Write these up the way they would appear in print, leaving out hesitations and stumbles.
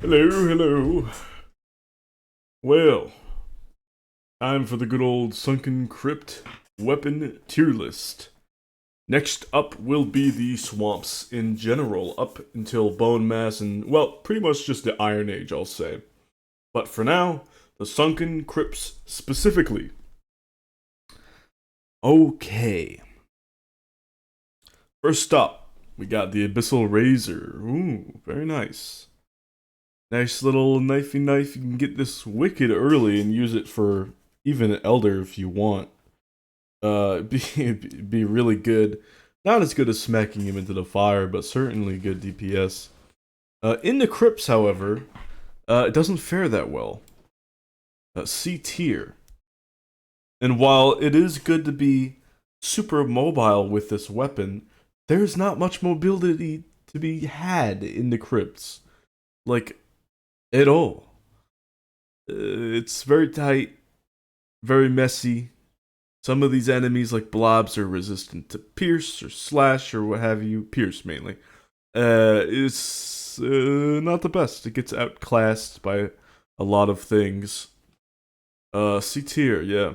Hello, hello. Well, time for the good old Sunken Crypt weapon tier list. Next up will be the swamps in general, up until bone mass and, well, pretty much just the Iron Age, I'll say. But for now, the Sunken Crypts specifically. Okay. First up, we got the Abyssal Razor. Ooh, very nice. Nice little knifey knife. You can get this wicked early and use it for even an elder if you want. Be really good. Not as good as smacking him into the fire, but certainly good DPS. In the crypts, however, it doesn't fare that well. C tier. And while it is good to be super mobile with this weapon, there's not much mobility to be had in the crypts. Like, at all. It's very tight, very messy. Some of these enemies, like blobs, are resistant to pierce or slash or what have you. Pierce mainly. It's not the best. It gets outclassed by a lot of things. C tier, yeah.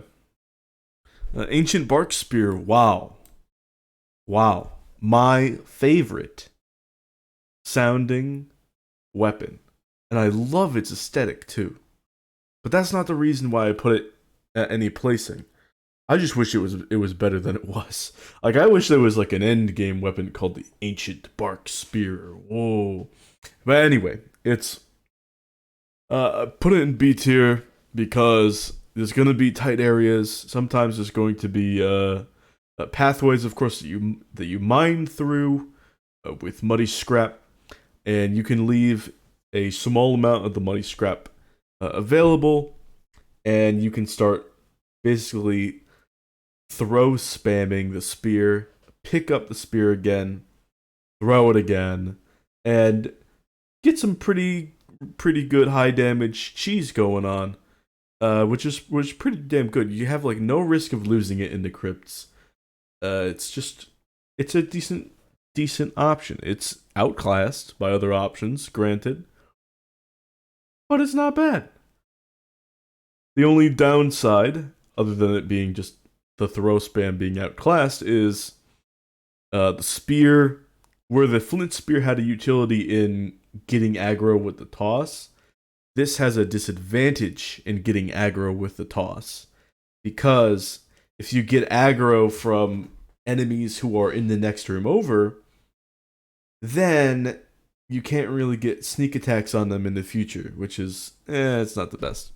Ancient Bark Spear, wow. Wow. My favorite sounding weapon. And I love its aesthetic too. But that's not the reason why I put it at any placing. I just wish it was better than it was. Like I wish there was like an end game weapon called the Ancient Bark Spear. Whoa. But anyway, it's put it in B tier because there's gonna be tight areas. Sometimes there's going to be pathways, of course, that you mine through with muddy scrap, and you can leave a small amount of the muddy scrap available, and you can start basically throw spamming the spear, pick up the spear again, throw it again, and get some pretty good high damage cheese going on. Which is pretty damn good. You have like no risk of losing it in the crypts. It's a decent option. It's outclassed by other options, granted, but it's not bad. The only downside, other than it being just the throw spam being outclassed, is the spear. Where the flint spear had a utility in getting aggro with the toss, this has a disadvantage in getting aggro with the toss. Because if you get aggro from enemies who are in the next room over, then you can't really get sneak attacks on them in the future, which is, it's not the best.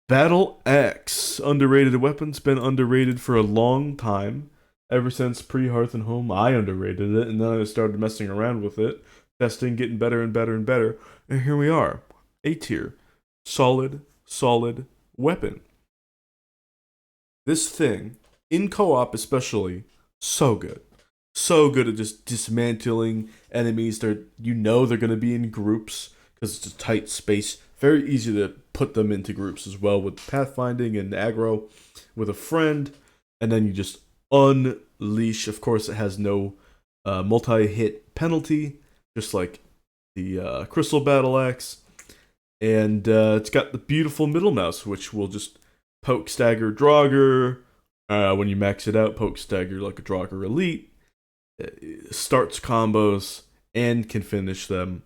Battle Axe, underrated weapon's been underrated for a long time. Ever since pre Hearth and Home, I underrated it, and then I started messing around with it, testing, getting better and better and better, and here we are. A tier. Solid weapon. This thing, in co op especially, so good. So good at just dismantling enemies. They're going to be in groups because it's a tight space. Very easy to put them into groups as well with pathfinding and aggro with a friend, and then you just unleash. Of course, it has no multi-hit penalty, just like the Crystal Battle Axe, and it's got the beautiful middle mouse, which will just poke, stagger, Draugr. When you max it out, poke, stagger like a Draugr Elite. Starts combos and can finish them.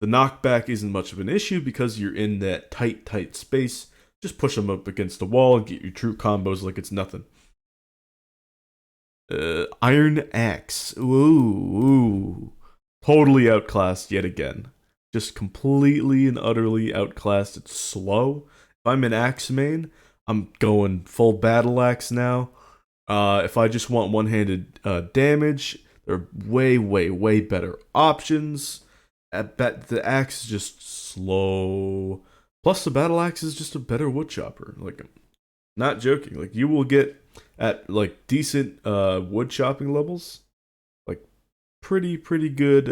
The knockback isn't much of an issue because you're in that tight space. Just push them up against the wall and get your true combos like it's nothing. Iron Axe. Ooh. Totally outclassed yet again. Just completely and utterly outclassed. It's slow. If I'm an Axe main, I'm going full Battle Axe now. If I just want one-handed damage, there are way better options. I bet the axe is just slow. Plus, the battle axe is just a better wood chopper. Like, not joking. Like, you will get at like decent wood chopping levels, like pretty good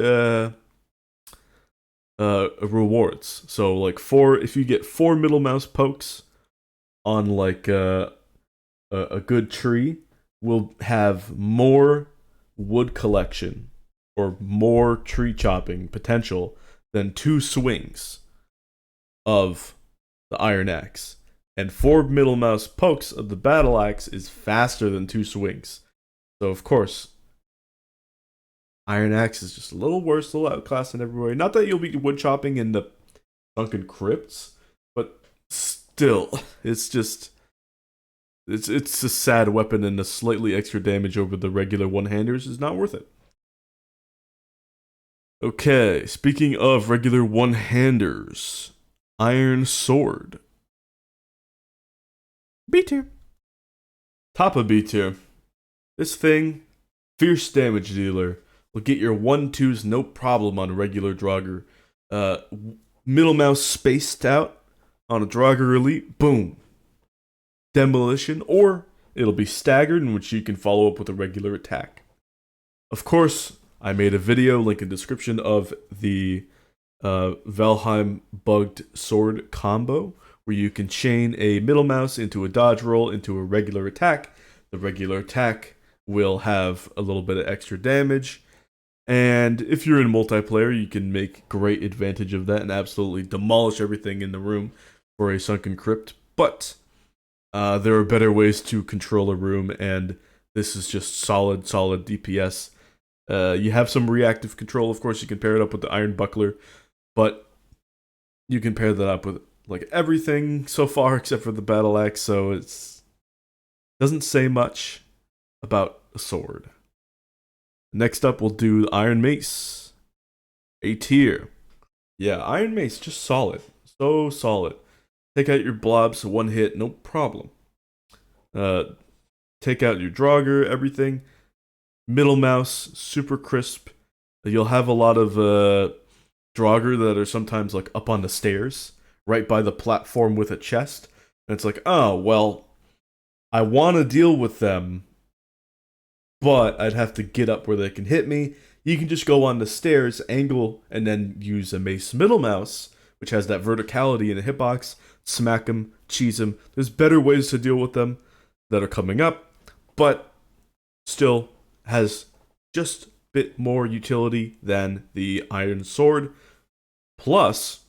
rewards. So, like if you get 4 middle mouse pokes on like a good tree, will have more wood collection or more tree chopping potential than 2 swings of the iron axe. And 4 middle mouse pokes of the battle axe is faster than 2 swings. So, of course, iron axe is just a little worse, a little outclassed in every way. Not that you'll be wood chopping in the sunken crypts, but still, it's just it's a sad weapon, and the slightly extra damage over the regular one-handers is not worth it. Okay, speaking of regular one-handers, iron sword. B tier. Top of B tier. This thing, fierce damage dealer, will get your 1-2s no problem on a regular Draugr. Middle mouse spaced out on a Draugr Elite, boom. Demolition, or it'll be staggered, in which you can follow up with a regular attack. Of course, I made a video, link in description, of the Valheim bugged sword combo, where you can chain a middle mouse into a dodge roll into a regular attack. The regular attack will have a little bit of extra damage, and if you're in multiplayer, you can make great advantage of that and absolutely demolish everything in the room for a sunken crypt. But there are better ways to control a room, and this is just solid DPS. You have some reactive control, of course. You can pair it up with the iron buckler, but you can pair that up with like everything so far except for the battle axe, so it's doesn't say much about a sword. Next up, we'll do iron mace, A tier. Yeah, iron mace, just solid, so solid. Take out your blobs, 1 hit, no problem. Take out your Draugr, everything. Middle mouse, super crisp. You'll have a lot of Draugr that are sometimes like up on the stairs, right by the platform with a chest. And it's like, oh, well, I want to deal with them, but I'd have to get up where they can hit me. You can just go on the stairs, angle, and then use a mace middle mouse, which has that verticality in a hitbox. Smack them, cheese them. There's better ways to deal with them that are coming up, but still has just a bit more utility than the iron sword. Plus,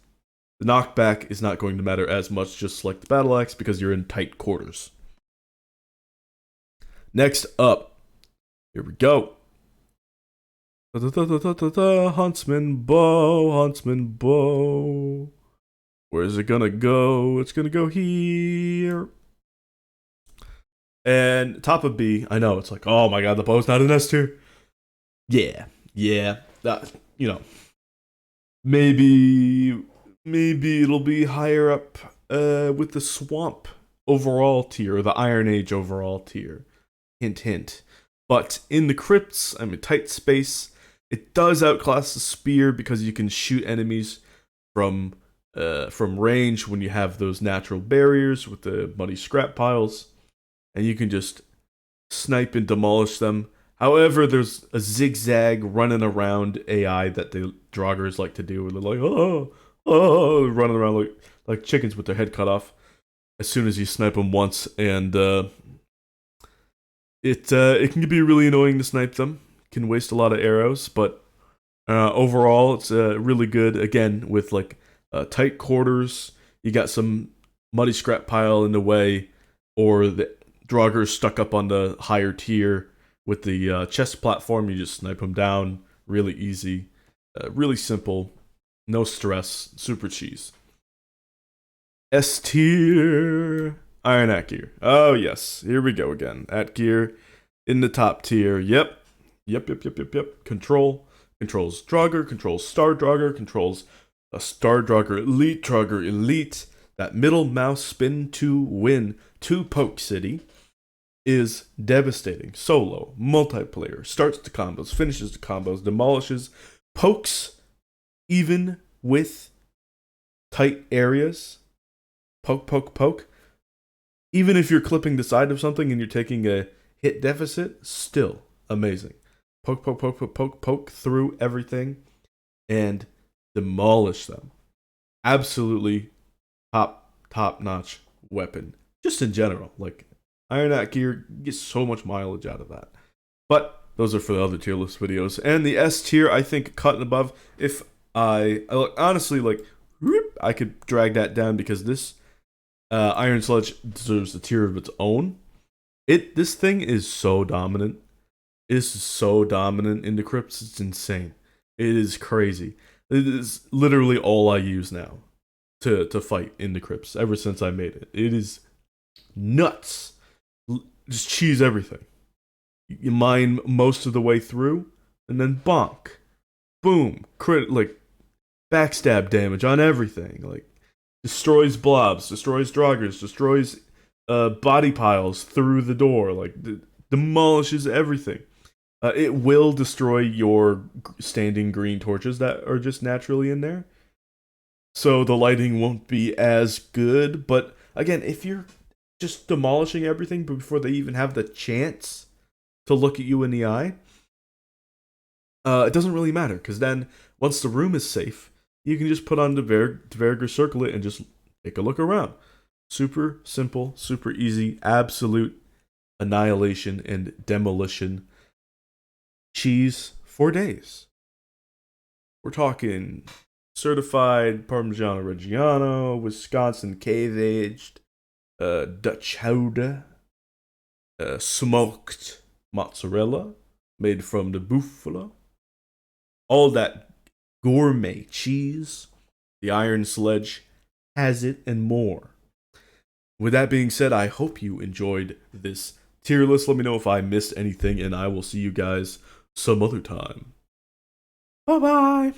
the knockback is not going to matter as much, just like the battle axe, because you're in tight quarters. Next up, here we go. Huntsman bow. Where's it gonna go? It's gonna go here. And top of B, I know, it's like, oh my god, the bow's not an S tier. Yeah. That, maybe it'll be higher up with the swamp overall tier, or the Iron Age overall tier. Hint, hint. But in the crypts, I'm in tight space. It does outclass the spear because you can shoot enemies from range when you have those natural barriers with the muddy scrap piles, and you can just snipe and demolish them. However, there's a zigzag running around AI that the Draugrs like to do, where they're like, running around like chickens with their head cut off as soon as you snipe them once, and it can be really annoying to snipe them. It can waste a lot of arrows, but overall, it's really good. Again, with like tight quarters, you got some muddy scrap pile in the way, or the Draugr stuck up on the higher tier with the chest platform. You just snipe them down, really easy, really simple, no stress, super cheese. S tier, Iron Atgear. Oh yes, here we go again. Atgear in the top tier. Yep. Controls Draugr, controls Star Draugr, controls a Star Draugr Elite. That middle mouse spin to win to Poke City is devastating. Solo, multiplayer, starts to combos, finishes to combos, demolishes, pokes even with tight areas. Poke. Even if you're clipping the side of something and you're taking a hit deficit, still amazing. Poke through everything and demolish them. Absolutely top notch weapon. Just in general, like Iron Atgear gets so much mileage out of that. But those are for the other tier list videos. And the S tier, I think, cut and above. If Honestly, like, I could drag that down because this Iron Sledge deserves a tier of its own. This thing is so dominant. It is so dominant in the crypts. It's insane. It is crazy. It is literally all I use now to fight in the crypts ever since I made it. It is nuts. Just cheese everything. You mine most of the way through, and then bonk, boom, crit like backstab damage on everything. Like destroys blobs, destroys draugrs, destroys body piles through the door. Like demolishes everything. It will destroy your standing green torches that are just naturally in there. So the lighting won't be as good. But again, if you're just demolishing everything before they even have the chance to look at you in the eye, it doesn't really matter. Because then, once the room is safe, you can just put on the Verger Circlet and just take a look around. Super simple, super easy, absolute annihilation and demolition. Cheese for days. We're talking certified Parmigiano Reggiano, Wisconsin cave aged, Dutch chowder, smoked mozzarella made from the buffalo, all that gourmet cheese. The Iron Sledge has it and more. With that being said, I hope you enjoyed this tier list. Let me know if I missed anything, and I will see you guys some other time. Bye bye.